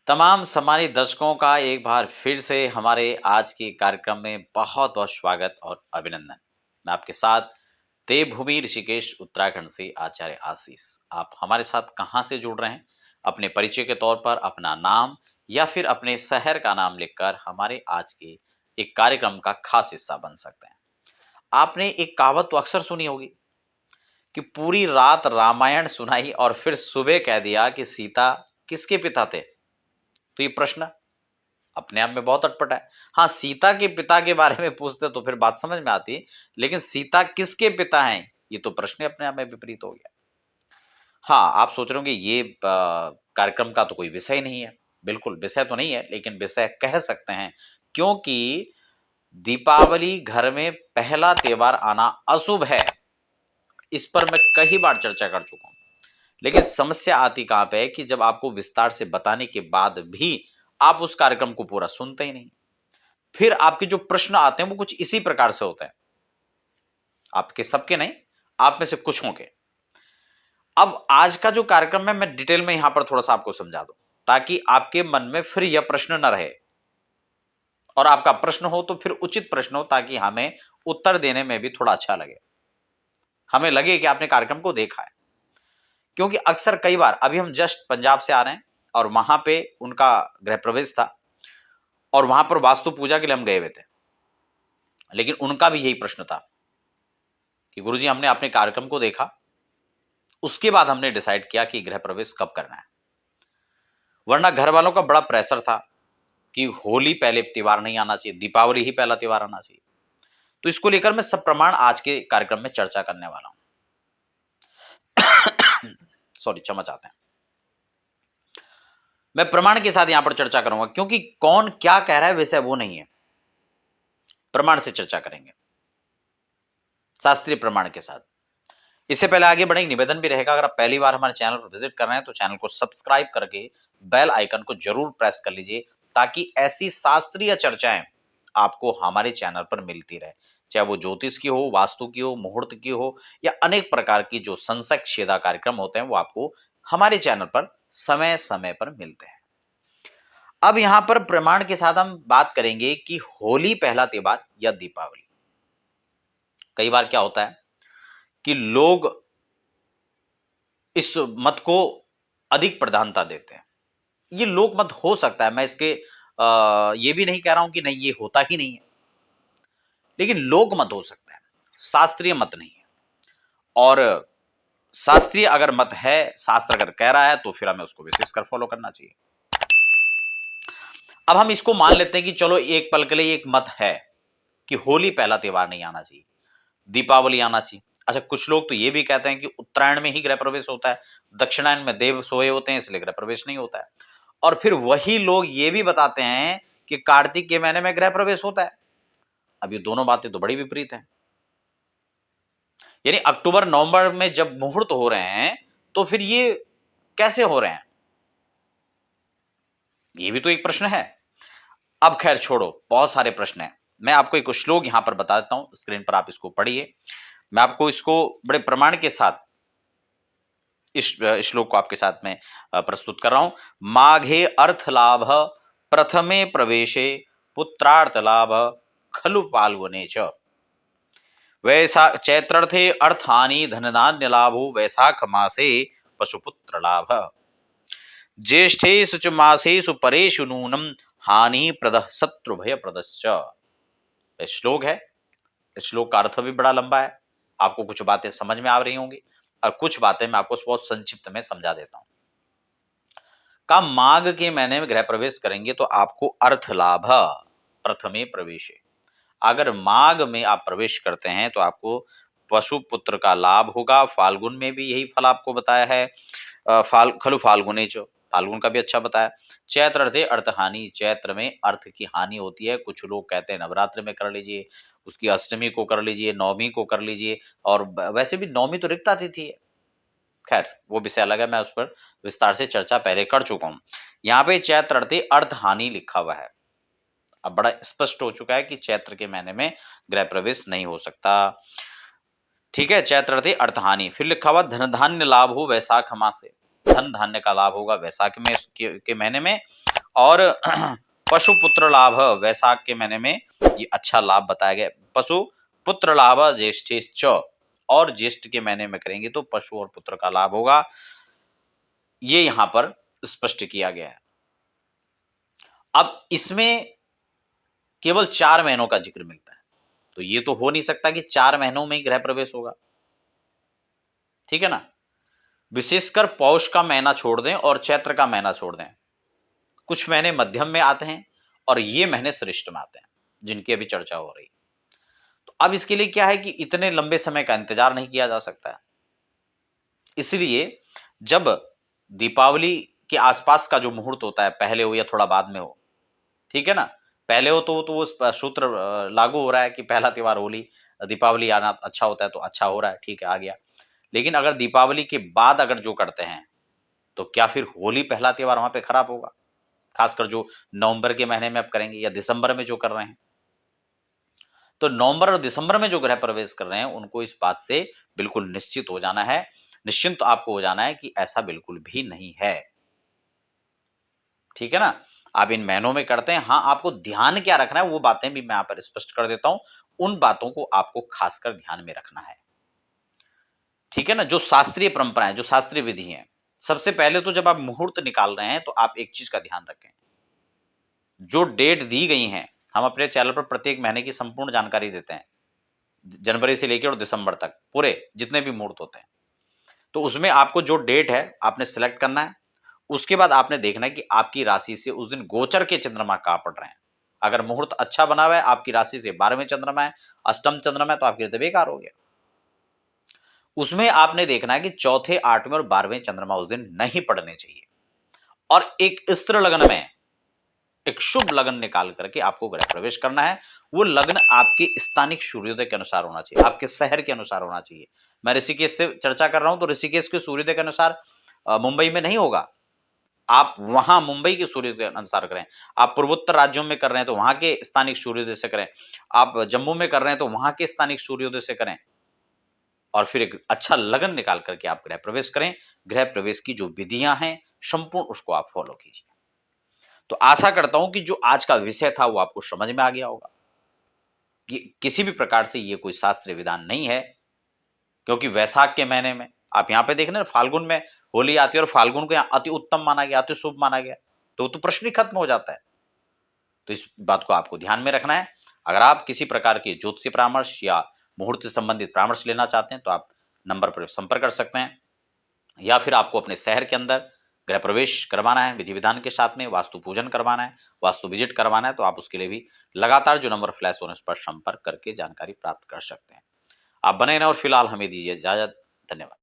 तमाम सम्मानित दर्शकों का एक बार फिर से हमारे आज के कार्यक्रम में बहुत बहुत स्वागत और अभिनंदन। मैं आपके साथ देवभूमि ऋषिकेश उत्तराखंड से आचार्य आशीष। आप हमारे साथ कहाँ से जुड़ रहे हैं? अपने परिचय के तौर पर अपना नाम या फिर अपने शहर का नाम लिखकर हमारे आज के एक कार्यक्रम का खास हिस्सा बन सकते हैं। आपने एक कहावत तो अक्सर सुनी होगी कि पूरी रात रामायण सुनाई और फिर सुबह कह दिया कि सीता किसके पिता थे। तो ये प्रश्न अपने आप में बहुत अटपटा है। हाँ, सीता के पिता के बारे में पूछते तो फिर बात समझ में आती, लेकिन सीता किसके पिता हैं, ये तो प्रश्न अपने आप में विपरीत हो गया। हाँ, आप सोच रहे होंगे ये कार्यक्रम का तो कोई विषय नहीं है। बिल्कुल, विषय तो नहीं है, लेकिन विषय कह सकते हैं, क्योंकि दीपावली घर में पहला त्योहार आना अशुभ है। इस पर मैं कई बार चर्चा कर चुका हूं, लेकिन समस्या आती कहां पे है कि जब आपको विस्तार से बताने के बाद भी आप उस कार्यक्रम को पूरा सुनते ही नहीं। फिर आपके जो प्रश्न आते हैं वो कुछ इसी प्रकार से होते हैं। आपके सबके नहीं, आप में से कुछ होंगे। अब आज का जो कार्यक्रम है मैं डिटेल में यहां पर थोड़ा सा आपको समझा दूं, ताकि आपके मन में फिर यह प्रश्न न रहे, और आपका प्रश्न हो तो फिर उचित प्रश्न हो, ताकि हमें उत्तर देने में भी थोड़ा अच्छा लगे, हमें लगे कि आपने कार्यक्रम को देखा है। क्योंकि अक्सर कई बार, अभी हम जस्ट पंजाब से आ रहे हैं और वहां पे उनका गृह प्रवेश था और वहां पर वास्तु पूजा के लिए हम गए हुए थे, लेकिन उनका भी यही प्रश्न था कि गुरुजी हमने अपने कार्यक्रम को देखा, उसके बाद हमने डिसाइड किया कि गृह प्रवेश कब करना है। वरना घर वालों का बड़ा प्रेशर था कि होली पहले त्योहार नहीं आना चाहिए, दीपावली ही पहला त्योहार आना चाहिए। तो इसको लेकर मैं सब प्रमाण आज के कार्यक्रम में चर्चा करने वाला हूं। सॉरी, क्षमा चाहते हैं। मैं प्रमाण के साथ यहां पर चर्चा करूंगा, क्योंकि कौन क्या कह रहा है वैसे वो नहीं है, प्रमाण से चर्चा करेंगे, शास्त्रीय प्रमाण के साथ। इससे पहले आगे बढ़े, निवेदन भी रहेगा, अगर आप पहली बार हमारे चैनल पर विजिट कर रहे हैं तो चैनल को सब्सक्राइब करके बेल आइकन को जरूर प्रेस कर लीजिए, ताकि ऐसी शास्त्रीय चर्चाएं आपको हमारे चैनल पर मिलती रहे, चाहे वो ज्योतिष की हो, वास्तु की हो, मुहूर्त की हो, या अनेक प्रकार की जो संशय छेदा कार्यक्रम होते हैं वो आपको हमारे चैनल पर समय समय पर मिलते हैं। अब यहां पर प्रमाण के साथ हम बात करेंगे कि होली पहला त्योहार या दीपावली। कई बार क्या होता है कि लोग इस मत को अधिक प्रधानता देते हैं। ये लोक मत हो सकता है, मैं इसके ये भी नहीं कह रहा हूं कि नहीं ये होता ही नहीं है, लेकिन लोक मत हो सकता है, शास्त्रीय मत नहीं है। और शास्त्रीय अगर मत है, शास्त्र अगर कह रहा है, तो फिर हमें उसको विशेषकर फॉलो करना चाहिए। अब हम इसको मान लेते हैं कि चलो एक पल के लिए एक मत है कि होली पहला त्योहार नहीं आना चाहिए, दीपावली आना चाहिए। अच्छा, कुछ लोग तो ये भी कहते हैं कि उत्तरायण में ही गृह प्रवेश होता है, दक्षिणायन में देव सोए होते हैं इसलिए गृह प्रवेश नहीं होता है। और फिर वही लोग ये भी बताते हैं कि कार्तिक के महीने में गृह प्रवेश होता है। अब ये दोनों बातें तो बड़ी विपरीत हैं। यानी अक्टूबर नवंबर में जब मुहूर्त हो रहे हैं, तो फिर ये कैसे हो रहे हैं, ये भी तो एक प्रश्न है। अब खैर छोड़ो, बहुत सारे प्रश्न हैं। मैं आपको एक श्लोक यहां पर बता देता हूं, स्क्रीन पर आप इसको पढ़िए। मैं आपको इसको बड़े प्रमाण के साथ इस श्लोक को आपके साथ में प्रस्तुत कर रहा हूं। माघे अर्थ लाभ प्रथमे प्रवेशे पुत्रार्थ लाभ खलु फाल्गुने च। वैसा चैत्रर्थे अर्थानि धनधान्य लाभो वैशाख मासे पशुपुत्र लाभ। ज्येष्ठेषु च मासेषु परेषु नूनम हानि प्रदः शत्रु भय प्रदश्च। श्लोक है, श्लोक का अर्थ भी बड़ा लंबा है, आपको कुछ बातें समझ में आ रही होंगी और कुछ बातें मैं आपको बहुत संक्षिप्त में समझा देता हूं। का माघ के महीने में गृह प्रवेश करेंगे तो आपको अर्थ लाभ प्रथमे प्रवेश। अगर माघ में आप प्रवेश करते हैं तो आपको पशु पुत्र का लाभ होगा। फाल्गुन में भी यही फल आपको बताया है, खलु फाल्गुने जो, फाल्गुन का भी अच्छा बताया। चैत्र अर्थे अर्थ हानि, चैत्र में अर्थ की हानि होती है। कुछ लोग कहते हैं नवरात्र में कर लीजिए, उसकी अष्टमी को कर लीजिए, नवमी को कर लीजिए, और वैसे भी नवमी तो रिक्ता तिथि है। खैर वो विषय अलग है, मैं उस पर विस्तार से चर्चा पहले कर चुका हूं। यहाँ पे चैत्र अर्थे अर्थ हानि लिखा हुआ है। अब बड़ा स्पष्ट हो चुका है कि चैत्र के महीने में गृह प्रवेश नहीं हो सकता। ठीक है, चैत्र अर्थे अर्थ हानि। फिर लिखा हुआ धन धान्य लाभ हो वैशाख मास से, धन धान्य का लाभ होगा वैशाख में के महीने में। और पशु पुत्र लाभ वैशाख के महीने में ये अच्छा लाभ बताया गया। पशु पुत्र लाभ ज्येष्ठे च, और ज्येष्ठ के महीने में करेंगे तो पशु और पुत्र का लाभ होगा, ये यहां पर स्पष्ट किया गया है। अब इसमें केवल 4 महीनों का जिक्र मिलता है, तो ये तो हो नहीं सकता कि 4 महीनों में ही गृह प्रवेश होगा, ठीक है ना। विशेषकर पौष का महीना छोड़ दें और चैत्र का महीना छोड़ दें, कुछ महीने मध्यम में आते हैं और ये महीने श्रेष्ठ में आते हैं, जिनकी अभी चर्चा हो रही। तो अब इसके लिए क्या है कि इतने लंबे समय का इंतजार नहीं किया जा सकता है, इसलिए जब दीपावली के आसपास का जो मुहूर्त होता है, पहले हो या थोड़ा बाद में हो, ठीक है ना, पहले हो तो वो सूत्र लागू हो रहा है कि पहला त्योहार होली, दीपावली आना अच्छा होता है, तो अच्छा हो रहा है, ठीक है, आ गया। लेकिन अगर दीपावली के बाद अगर जो करते हैं, तो क्या फिर होली पहला त्योहार वहां पे खराब होगा? खासकर जो नवंबर के महीने में आप करेंगे या दिसंबर में जो कर रहे हैं, तो नवंबर और दिसंबर में जो गृह प्रवेश कर रहे हैं, उनको इस बात से बिल्कुल निश्चित हो जाना है, निश्चिंत आपको हो जाना है कि ऐसा बिल्कुल भी नहीं है, ठीक है ना। आप इन महीनों में करते हैं, हाँ, आपको ध्यान क्या रखना है वो बातें भी मैं यहाँ पर स्पष्ट कर देता हूं, उन बातों को आपको खासकर ध्यान में रखना है, ठीक है ना। जो शास्त्रीय परंपराएं, जो शास्त्रीय विधि हैं, सबसे पहले तो जब आप मुहूर्त निकाल रहे हैं, तो आप एक चीज का ध्यान रखें, जो डेट दी गई हैं, हम अपने चैनल पर प्रत्येक महीने की संपूर्ण जानकारी देते हैं, जनवरी से लेकर और दिसंबर तक पूरे जितने भी मुहूर्त होते हैं, तो उसमें आपको जो डेट है आपने सिलेक्ट करना है। उसके बाद आपने देखना है कि आपकी राशि से उस दिन गोचर के चंद्रमा कहां पड़ रहे हैं। अगर मुहूर्त अच्छा बना हुआ है, आपकी राशि से 12वें चंद्रमा है, अष्टम चंद्रमा है, तो आपके लिए बेकार हो गया। उसमें आपने देखना है कि चौथे, 8वें और 12वें चंद्रमा उस दिन नहीं पड़ने चाहिए, और एक स्त्र लग्न में एक शुभ लग्न निकाल करके आपको गृह प्रवेश करना है। वो लग्न आपके स्थानिक सूर्योदय के अनुसार होना चाहिए, आपके शहर के अनुसार होना चाहिए। मैं ऋषिकेश से चर्चा कर रहा हूं, तो ऋषिकेश के सूर्योदय के अनुसार मुंबई में नहीं होगा। आप वहां मुंबई के सूर्योदय के अनुसार करें। आप पूर्वोत्तर राज्यों में कर रहे हैं तो वहां के स्थानिक सूर्योदय से करें। आप जम्मू में कर रहे हैं तो वहां के स्थानिक सूर्योदय से करें, और फिर एक अच्छा लगन निकाल करके आप गृह प्रवेश करें। गृह प्रवेश की जो विधियां हैं संपूर्ण, उसको आप फॉलो कीजिए। तो आशा करता हूं कि जो आज का विषय था वो आपको समझ में आ गया होगा कि किसी भी प्रकार से ये कोई शास्त्रीय विधान नहीं है, क्योंकि वैशाख के महीने में आप यहाँ पे देख रहे हैं, फाल्गुन में होली आती है और फाल्गुन को यहाँ अति उत्तम माना गया, अति शुभ माना गया, तो प्रश्न ही खत्म हो जाता है। तो इस बात को आपको ध्यान में रखना है। अगर आप किसी प्रकार के ज्योतिषीय परामर्श या मुहूर्त से संबंधित परामर्श लेना चाहते हैं, तो आप नंबर पर संपर्क कर सकते हैं, या फिर आपको अपने शहर के अंदर गृह प्रवेश करवाना है, विधि विधान के साथ में वास्तु पूजन करवाना है, वास्तु विजिट करवाना है, तो आप उसके लिए भी लगातार जो नंबर फ्लैश हो रहे हैं उस पर संपर्क करके जानकारी प्राप्त कर सकते हैं। आप बने रहें और फिलहाल हमें दीजिए इजाजत। धन्यवाद।